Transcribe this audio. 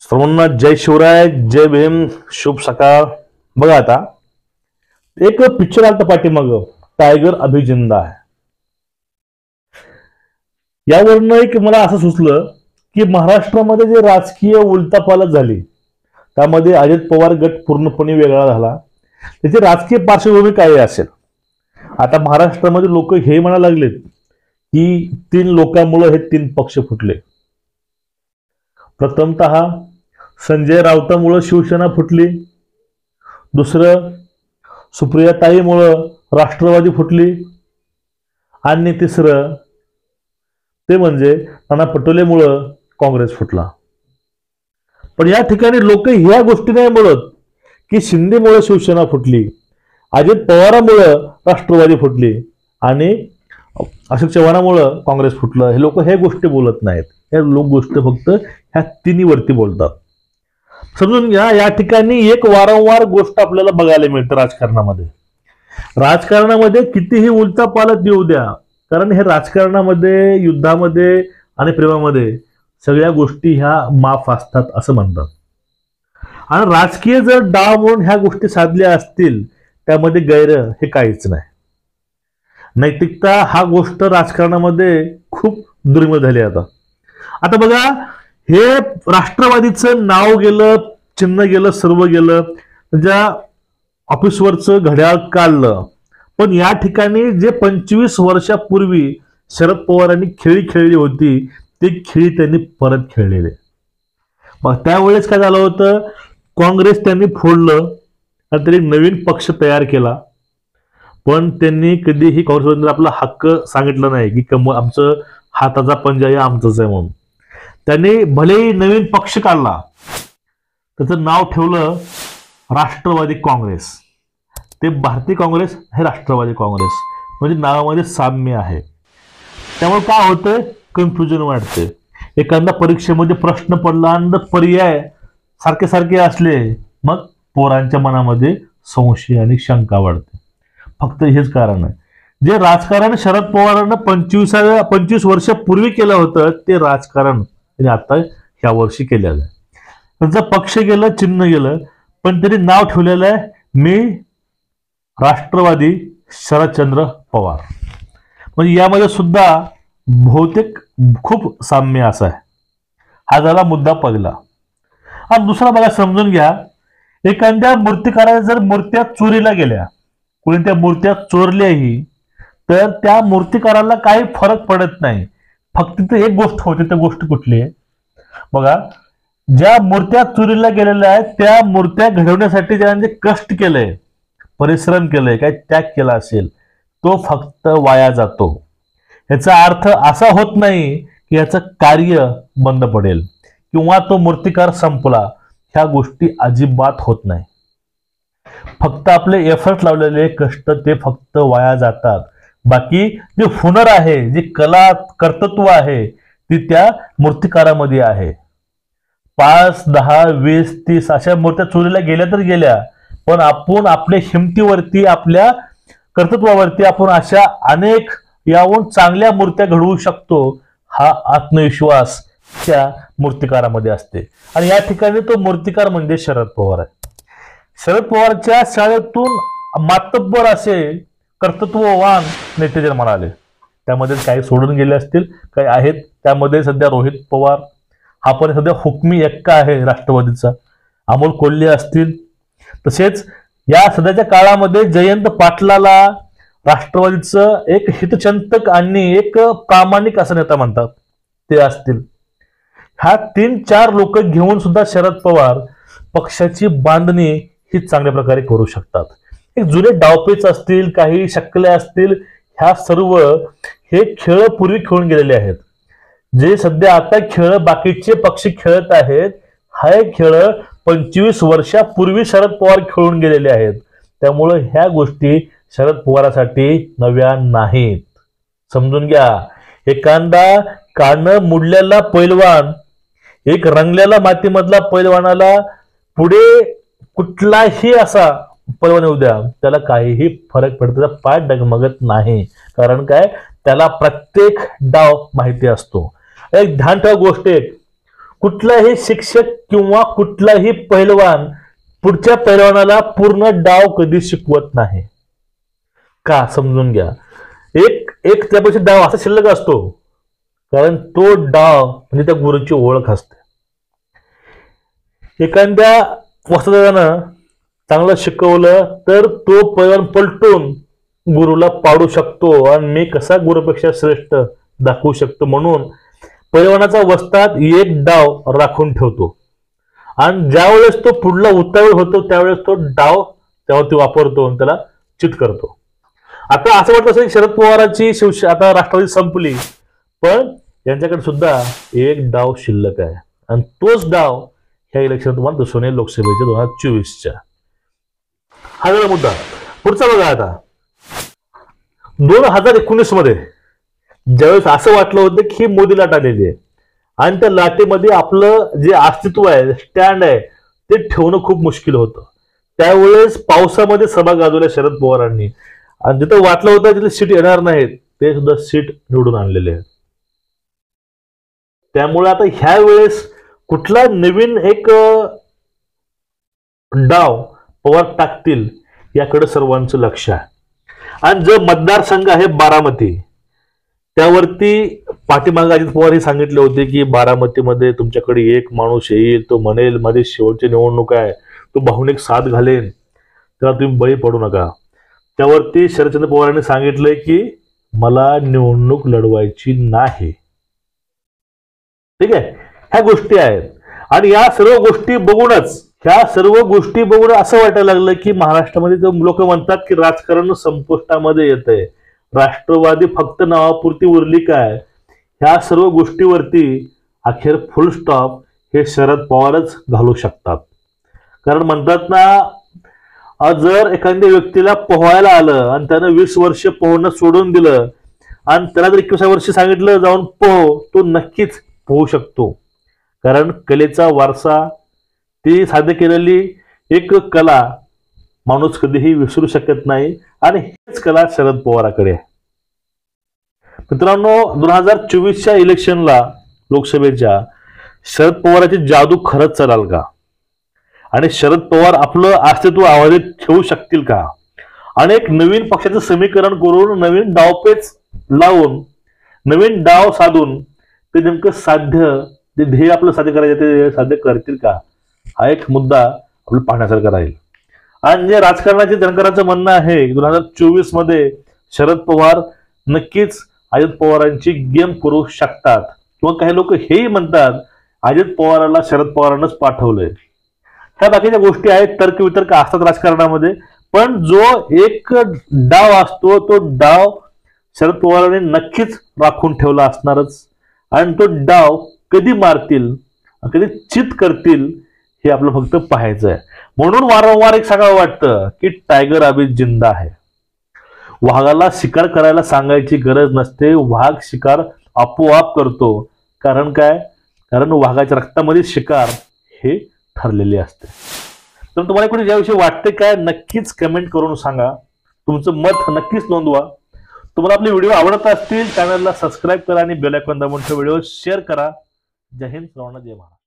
सर्वांना जय शिवराय, जय भीम, शुभ सकाळ. बघा आता एक पिक्चर आलता पाठीमाग, टायगर अभी जिंदा आहे. यावरनं एक मला असं सुचलं की महाराष्ट्रामध्ये जे राजकीय उलथापालथ झाली त्यामध्ये अजित पवार गट पूर्णपणे वेगळा झाला. त्याची राजकीय पार्श्वभूमी काय असेल? आता महाराष्ट्रामध्ये लोक हे म्हणायला लागलेत की 3 लोकांमुळे हे 3 पक्ष फुटले. प्रथमतः संजय राऊतामुळे शिवसेना फुटली, दुसरं सुप्रियाताईमुळं राष्ट्रवादी फुटली, आणि तिसरं ते म्हणजे नाना पटोलेमुळं काँग्रेस फुटला. पण या ठिकाणी लोक ह्या गोष्टी नाही बोलत की शिंदेमुळे शिवसेना फुटली, अजित पवारांमुळं राष्ट्रवादी फुटली आणि अशोक चव्हाणामुळं काँग्रेस फुटलं. हे लोक हे गोष्टी बोलत नाहीत. हे लोक गोष्ट फक्त ह्या तिन्हीवरती बोलतात. समजून घ्या, या ठिकाणी एक वारंवार गोष्ट आपल्याला बघायला मिळते राजकारणामध्ये. राजकारणामध्ये कितीही उलथापालथ येऊ द्या, कारण हे राजकारणामध्ये, युद्धामध्ये आणि प्रेमामध्ये सगळ्या गोष्टी ह्या माफ असतात असं म्हणतात. आणि राजकीय जर डाव म्हणून ह्या गोष्टी साधल्या असतील त्यामध्ये गैर हे काहीच नाही. नैतिकता हा गोष्ट राजकारणामध्ये खूप दुर्मिळ झाली. आता बघा, हे राष्ट्रवादीचं नाव गेलं, चिन्ह गेलं, सर्व गेलं, त्याच्या ऑफिसवरचं घड्याळ काढलं. पण या ठिकाणी जे 25 वर्षापूर्वी शरद पवारांनी खेळी खेळली होती ते खेळी त्यांनी परत खेळलेले. मग त्यावेळेस काय झालं होतं, काँग्रेस त्यांनी फोडलं आणि त्यांनी नवीन पक्ष तयार केला. पण त्यांनी कधीही काँग्रेसबद्दल आपला हक्क सांगितलं नाही की आमचं हाताचा पंजा आहे, आमचंच आहे म्हणून. त्यांनी भलेही नवीन पक्ष काढला, त्याचं नाव ठेवलं राष्ट्रवादी काँग्रेस. ते भारतीय काँग्रेस हे राष्ट्रवादी काँग्रेस, म्हणजे नावामध्ये साम्य आहे. त्यामुळे काय होतंय, कन्फ्युजन वाटते. एखादा परीक्षेमध्ये प्रश्न पडला आणि पर्याय सारखे सारखे असले मग पोरांच्या मनामध्ये संशय आणि शंका वाढते. फक्त हेच कारण आहे. जे राजकारण शरद पवारांना 25 वर्षापूर्वी केलं होतं ते राजकारण त्यांनी आता ह्या वर्षी केलेलं आहे. त्यांचा पक्ष गेलं, चिन्ह गेलं, पण त्यांनी नाव ठेवलेलं आहे मी राष्ट्रवादी शरदचंद्र पवार. म्हणजे यामध्ये सुद्धा बहुतेक खूप साम्य असं आहे. हा झाला मुद्दा पहिला. आणि दुसरा बघा, समजून घ्या, एखाद्या मूर्तिकाराने जर मूर्त्या चोरीला गेल्या, कोणी त्या मूर्त्या चोरल्याही, तर त्या मूर्तिकाराला काही फरक पडत नाही. फक्त तिथे एक गोष्ट होते. त्या गोष्ट कुठली आहे बघा, ज्या मूर्त्या चोरीला गेलेल्या आहेत त्या मूर्त्या घडवण्यासाठी ज्यांनी कष्ट केलंय, परिश्रम केलंय, काही त्याग केला असेल, तो फक्त वाया जातो. याचा अर्थ असा होत नाही की याचं कार्य बंद पडेल किंवा तो मूर्तिकार संपला. ह्या गोष्टी अजिबात होत नाही. फक्त आपले एफर्ट लावलेले कष्ट ते फक्त वाया जातात. बाकी जे हुनर आहे, जी कला, कर्तृत्व आहे, ती त्या मूर्तिकारामध्ये आहे. 5, 10, 20, 30 अशा मूर्त्या चोरीला गेल्या तर गेल्या, पण आपण आपल्या हिमतीवरती, आपल्या कर्तृत्वावरती आपण अशा अनेक याहून चांगल्या मूर्त्या घडवू शकतो. हा आत्मविश्वास त्या मूर्तिकारामध्ये असते. आणि या ठिकाणी तो मूर्तिकार म्हणजे शरद पवार आहे. शरद पवारच्या शाळेतून मातब्बर असे कर्तृत्ववान नेते जर म्हणाले, त्यामध्ये काही सोडून गेले असतील, काही आहेत. त्यामध्ये सध्या रोहित पवार हा पण सध्या हुकमी एक्का आहे राष्ट्रवादीचा. अमोल कोल्हे असतील. तसेच या सध्याच्या काळामध्ये जयंत पाटलाला राष्ट्रवादीचं एक हितचिंतक आणि एक प्रामाणिक असं नेता म्हणतात, ते असतील. ह्या 3-4 लोक घेऊन सुद्धा शरद पवार पक्षाची बांधणी ही चांगल्या प्रकारे करू शकतात. एक जुने डावपेच असतील, काही शकले असतील, ह्या सर्व हे खेळ पूर्वी खेळून गेलेले आहेत. जे सध्या आता खेळ बाकीचे पक्ष खेळत आहेत, हा खेळ 25 वर्षापूर्वी शरद पवार खेळून गेलेले आहेत. त्यामुळे ह्या गोष्टी शरद पवारांसाठी नव्या नाहीत. समजून घ्या, एखादा कानं मुडलेला पैलवान, एक रंगलेला मातीमधला पैलवानाला पुढे कुठलाही असा पैलवान येऊ द्या, त्याला काहीही फरक पडत, त्याचा पाय डगमगत नाही. कारण काय, त्याला प्रत्येक डाव माहिती असतो. एक ध्यान ठेवा गोष्ट, एक कुठलाही शिक्षक किंवा कुठलाही पैलवान पुढच्या पैलवानाला पूर्ण डाव कधी शिकवत नाही. का समजून घ्या. एक एक त्यापेक्षा डाव असा शिल्लक असतो, कारण तो डाव म्हणजे त्या गुरुची ओळख असते. एखाद्या वस्तादानं चांगलं शिकवलं तर तो पैलवान पलटून गुरुला पाडू शकतो आणि मी कसा गुरुपेक्षा श्रेष्ठ दाखवू शकतो. म्हणून पैलवानाचा वस्ताद एक डाव राखून ठेवतो आणि ज्यावेळेस तो पुढला उतावळ होतो त्यावेळेस तो डाव त्यावरती वापरतो आणि त्याला चित करतो. आता असं वाटतं की शरद पवारांची आता राष्ट्रवादी संपली, पण यांच्याकडे सुद्धा एक डाव शिल्लक आहे आणि तोच डाव ह्या इलेक्शन तुम्हाला दिसून येईल लोकसभेच्या 2024च्या. हा झाला मुद्दा. पुढचा बघा. आता 2019 मध्ये ज्यावेळेस असं वाटलं होतं की मोदी लाट आलेली आहे आणि त्या लाटेमध्ये आपलं जे अस्तित्व आहे, स्टँड आहे, ते ठेवणं खूप मुश्किल होतं. त्यावेळेस पावसामध्ये सभा गाजवल्या शरद पवारांनी आणि जिथं वाटलं होतं तिथे सीट येणार नाहीत ते सुद्धा सीट निवडून आणलेले आहेत. त्यामुळे आता ह्या वेळेस कुठला नवीन एक डाव पवार टाकतील याकडे सर्वांचं लक्ष आहे. आणि जो मतदारसंघ आहे बारामती, त्यावरती पाठीमागे अजित पवार हे सांगितले होते की बारामतीमध्ये तुमच्याकडे एक माणूस येईल, तो म्हणेल माझी शेवटची निवडणूक आहे, तो भावनिक साथ घालेन, त्याला तुम्ही बळी पडू नका. त्यावरती शरदचंद्र पवारांनी सांगितलंय की मला निवडणूक लढवायची नाही. ठीक आहे. ह्या गोष्टी आहेत आणि या सर्व गोष्टी बघून असं वाटायला लागलं की महाराष्ट्रामध्ये लोक म्हणतात की राजकारण संपुष्टामध्ये येतंय, राष्ट्रवादी फक्त नावापुरती उरली काय. ह्या सर्व गोष्टीवरती अखेर फुल स्टॉप हे शरद पवारच घालू शकतात. कारण म्हणतात ना, जर एखाद्या व्यक्तीला पोहायला आलं आणि त्यानं 20 वर्ष पोहणं सोडून दिलं आणि त्याला जर 21 वर्ष सांगितलं जाऊन पोह, तो नक्कीच पोहू शकतो. कारण कलेचा वारसा, ती साध्य केलेली एक कला माणूस कधीही विसरू शकत नाही आणि हीच कला शरद पवाराकडे आहे. मित्रांनो, 2024च्या इलेक्शनला लोकसभेच्या शरद पवारांची जादू खरंच चालेल का आणि शरद पवार आपलं अस्तित्व आवाजात ठेवू शकतील का आणि एक नवीन पक्षाचं समीकरण करून नवीन डावपेच लावून नवीन डाव साधून ते नेमकं ते ध्येय आपलं साध्य करायचं ते साध्य करतील का, हा एक मुद्दा आपलं पाहण्यासारखा राहील. आणि जे राजकारणाचे जाणकारांचं म्हणणं आहे 2024 मध्ये शरद पवार नक्कीच अजित पवारांची गेम करू शकतात किंवा काही लोक हेही म्हणतात अजित पवारांना शरद पवारांनाच पाठवलंय. ह्या बाकीच्या गोष्टी आहेत, तर्क वितर्क असतात राजकारणामध्ये, पण जो एक डाव असतो तो डाव शरद पवारांनी नक्कीच राखून ठेवला असणारच आणि तो डाव कधी मारतील, कधी चित करतील हे आपलं फक्त पाहायचं आहे. म्हणून वारंवार एक सांगावं वाटतं की टायगर अभी जिंदा आहे. वाघाला शिकार करायला सांगायची गरज नसते, वाघ शिकार आपोआप करतो. कारण काय, कारण वाघाच्या रक्तामध्ये शिकार हे ठरलेले असते. तर तुम्हाला कोणी ज्याविषयी वाटते काय नक्कीच कमेंट करून सांगा, तुमचं मत नक्कीच नोंदवा. तुम्हाला आपले व्हिडिओ आवडत असतील चॅनलला सबस्क्राईब करा आणि बेल आयकॉन दाबून व्हिडिओ शेअर करा. जय हिंद, सर्वांना जय महाराष्ट्र.